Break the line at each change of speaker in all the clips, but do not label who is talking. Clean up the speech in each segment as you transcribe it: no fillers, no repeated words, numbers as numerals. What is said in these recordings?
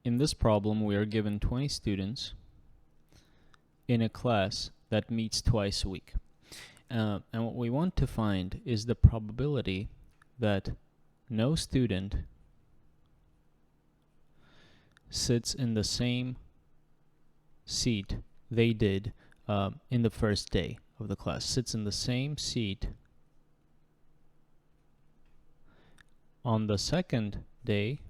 In this problem, we are given 20 students in a class that meets twice a week. And what we want to find is the probability that no student sits in the same seat they did in the first day of the class, sits in the same seat on the second day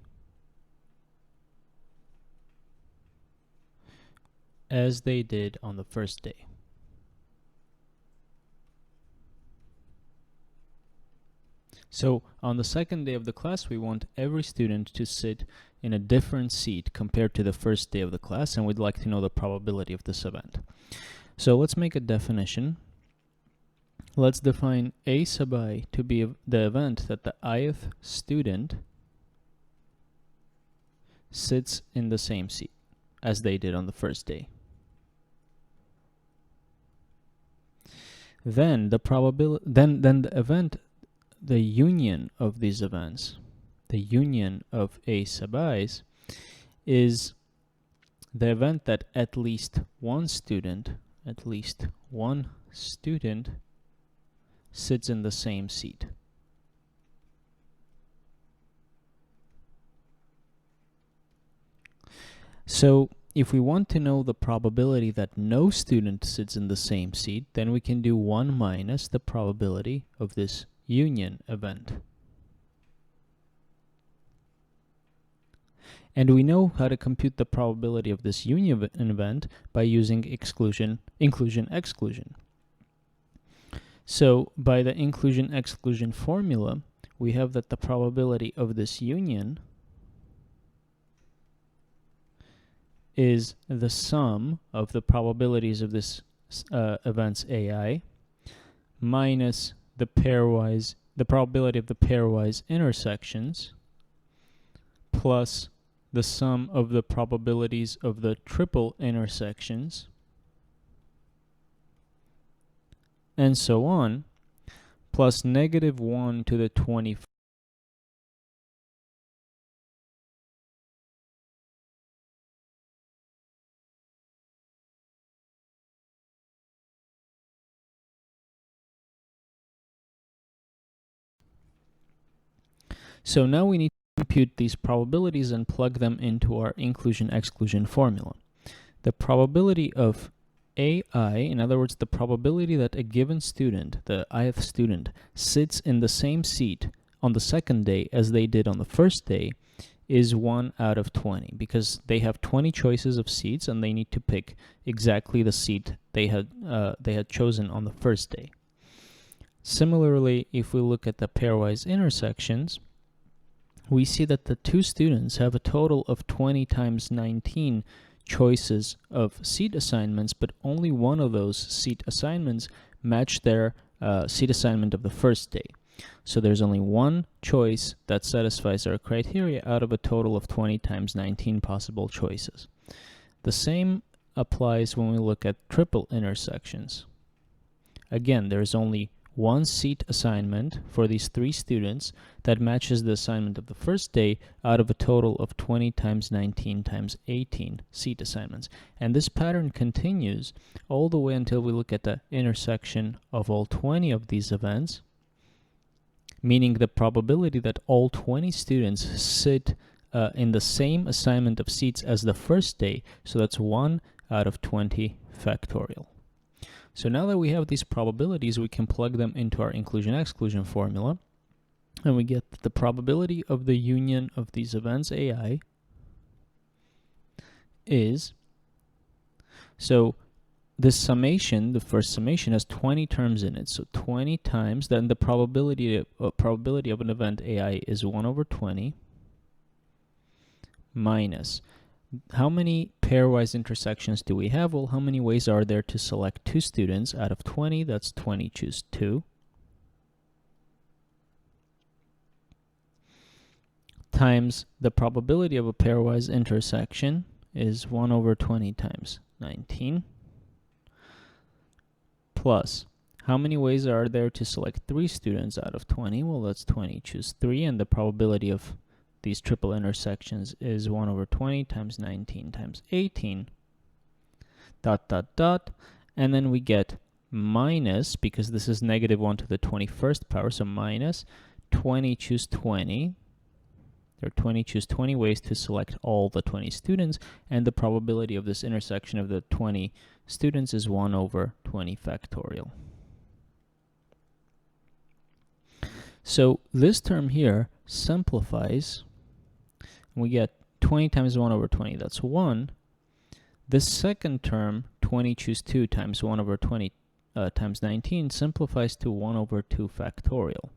as they did on the first day. So on the second day of the class, we want every student to sit in a different seat compared to the first day of the class, and we'd like to know the probability of this event. So let's make a definition. Let's define A sub I to be the event that the ith student sits in the same seat as they did on the first day. Then the probability, then the event, the union of these events, the union of A sub i's, is the event that at least one student sits in the same seat. So if we want to know the probability that no student sits in the same seat, then we can do 1 minus the probability of this union event. And we know how to compute the probability of this union event by using inclusion, exclusion. So by the inclusion exclusion formula, we have that the probability of this union is the sum of the probabilities of this events AI minus the probability of the pairwise intersections plus the sum of the probabilities of the triple intersections, and so on, plus -1 to the 24. So now we need to compute these probabilities and plug them into our inclusion-exclusion formula. The probability of AI, in other words, the probability that a given student, the ith student, sits in the same seat on the second day as they did on the first day, is 1 out of 20, because they have 20 choices of seats and they need to pick exactly the seat they had chosen on the first day. Similarly, if we look at the pairwise intersections, we see that the two students have a total of 20 times 19 choices of seat assignments, but only one of those seat assignments match their seat assignment of the first day. So there's only one choice that satisfies our criteria out of a total of 20 times 19 possible choices. The same applies when we look at triple intersections. Again, there's only one seat assignment for these 3 students that matches the assignment of the first day out of a total of 20 times 19 times 18 seat assignments. And this pattern continues all the way until we look at the intersection of all 20 of these events, meaning the probability that all 20 students sit in the same assignment of seats as the first day, so that's 1 out of 20 factorial. So now that we have these probabilities, we can plug them into our inclusion-exclusion formula, and we get the probability of the union of these events AI is, so this summation, the first summation, has 20 terms in it, so 20 times, then the probability of an event AI is 1 over 20 minus, how many pairwise intersections do we have? Well, how many ways are there to select 2 students out of 20? That's 20, choose 2. Times the probability of a pairwise intersection is 1 over 20 times 19. Plus, how many ways are there to select 3 students out of 20? Well, that's 20, choose 3, and the probability of these triple intersections is 1 over 20 times 19 times 18, dot, dot, dot, and then we get minus, because this is negative 1 to the 21st power, so minus 20 choose 20. There are 20 choose 20 ways to select all the 20 students, and the probability of this intersection of the 20 students is 1 over 20 factorial. So this term here simplifies. We get 20 times 1 over 20, that's 1. This second term, 20 choose 2 times 1 over 20 times 19, simplifies to 1 over 2 factorial.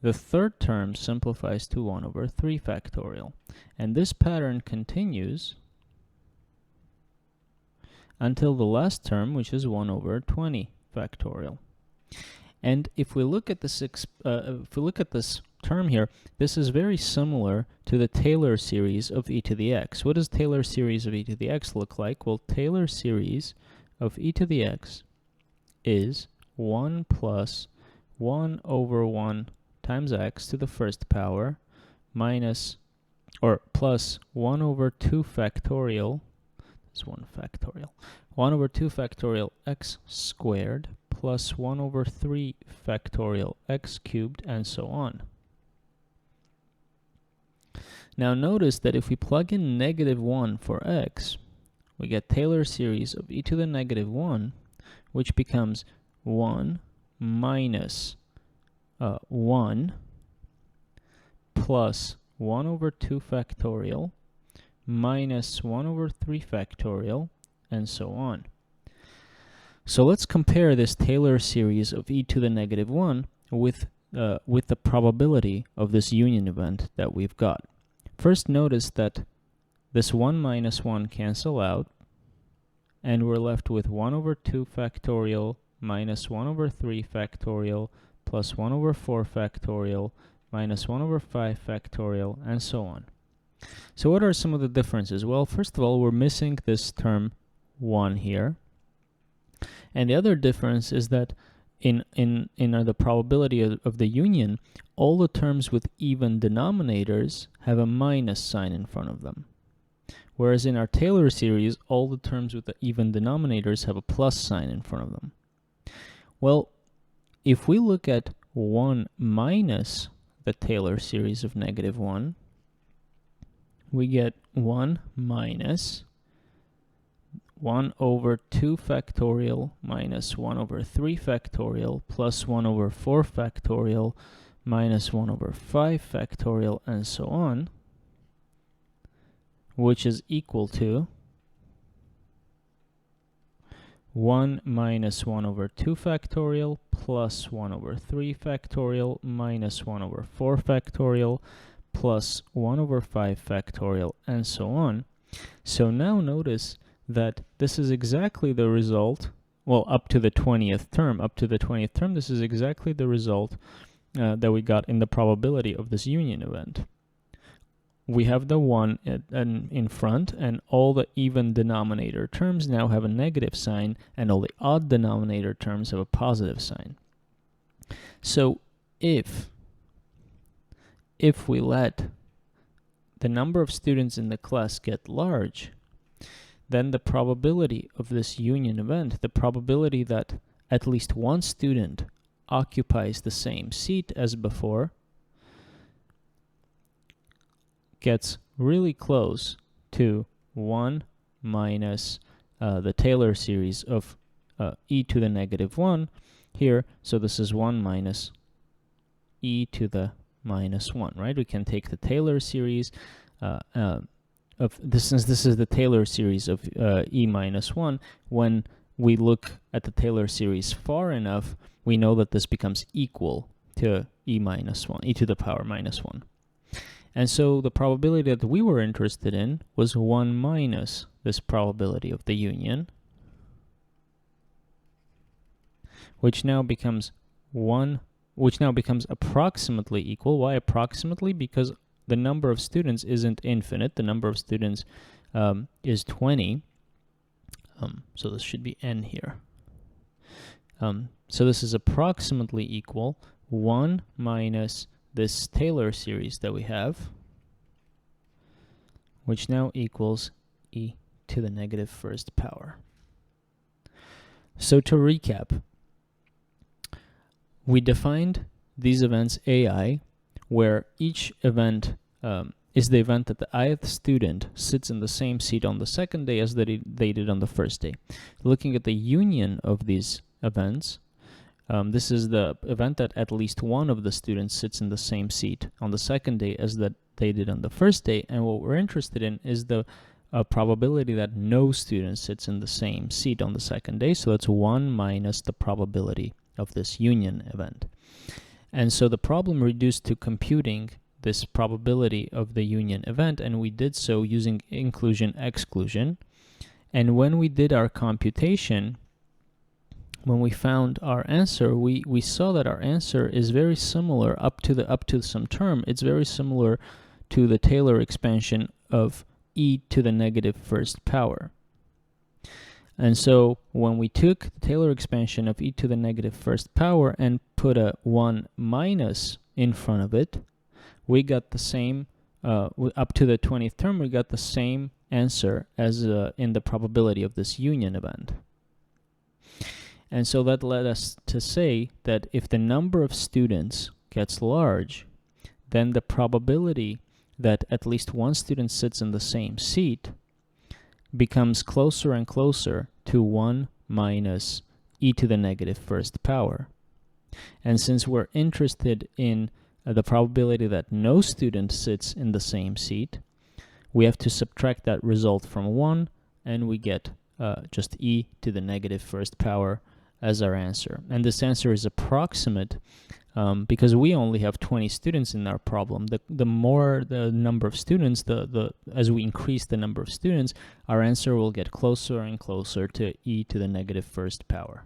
The third term simplifies to 1 over 3 factorial. And this pattern continues until the last term, which is 1 over 20 factorial. And if we look at this, term here, this is very similar to the Taylor series of e to the x. What does Taylor series of e to the x look like? Well, Taylor series of e to the x is 1 plus 1 over 1 times x to the first power minus, or plus 1 over 2 factorial, that's 1 factorial, 1 over 2 factorial x squared plus 1 over 3 factorial x cubed, and so on. Now notice that if we plug in -1 for x, we get Taylor series of e to the -1, which becomes 1 minus 1 plus 1 over 2 factorial minus 1 over 3 factorial, and so on. So let's compare this Taylor series of e to the -1 with the probability of this union event that we've got. First, notice that this 1 minus 1 cancel out, and we're left with 1 over 2 factorial minus 1 over 3 factorial plus 1 over 4 factorial minus 1 over 5 factorial, and so on. So what are some of the differences? Well, first of all, we're missing this term 1 here. And the other difference is that in the probability of the union, all the terms with even denominators have a minus sign in front of them. Whereas in our Taylor series, all the terms with the even denominators have a plus sign in front of them. Well, if we look at 1 minus the Taylor series of -1, we get 1 minus 1 over 2 factorial minus 1 over 3 factorial plus 1 over 4 factorial minus 1 over 5 factorial, and so on, which is equal to 1 minus 1 over 2 factorial plus 1 over 3 factorial minus 1 over 4 factorial plus 1 over 5 factorial, and so on. So now notice that this is exactly the result, well, up to the 20th term. Up to the 20th term, this is exactly the result that we got in the probability of this union event. We have the 1 in front, and all the even denominator terms now have a negative sign, and all the odd denominator terms have a positive sign. So if we let the number of students in the class get large, then the probability of this union event, the probability that at least one student occupies the same seat as before, gets really close to 1 minus the Taylor series of e to the -1 here. So this is 1 minus e to the -1, right? We can take the Taylor series since this is the Taylor series of e minus 1, when we look at the Taylor series far enough, we know that this becomes equal to e minus 1, e to the power -1. And so the probability that we were interested in was 1 minus this probability of the union, which now becomes approximately equal. Why approximately? Because the number of students isn't infinite. The number of students is 20. So this should be n here. So this is approximately equal 1 minus this Taylor series that we have, which now equals e to the negative first power. So to recap, we defined these events AI, where each event is the event that the ith student sits in the same seat on the second day as they did on the first day. Looking at the union of these events, this is the event that at least one of the students sits in the same seat on the second day as that they did on the first day, and what we're interested in is the probability that no student sits in the same seat on the second day, so that's 1 minus the probability of this union event. And so the problem reduced to computing this probability of the union event, and we did so using inclusion exclusion. And when we did our computation, when we found our answer, we saw that our answer is very similar up to some term. It's very similar to the Taylor expansion of e to the negative first power. And so when we took the Taylor expansion of e to the negative first power and put a 1 minus in front of it, we got the same, up to the 20th term, we got the same answer as in the probability of this union event. And so that led us to say that if the number of students gets large, then the probability that at least one student sits in the same seat becomes closer and closer to 1 minus e to the negative first power. And since we're interested in the probability that no student sits in the same seat, we have to subtract that result from 1, and we get just e to the negative first power as our answer. And this answer is approximate because we only have 20 students in our problem. The more the number of students, as we increase the number of students, our answer will get closer and closer to e to the negative first power.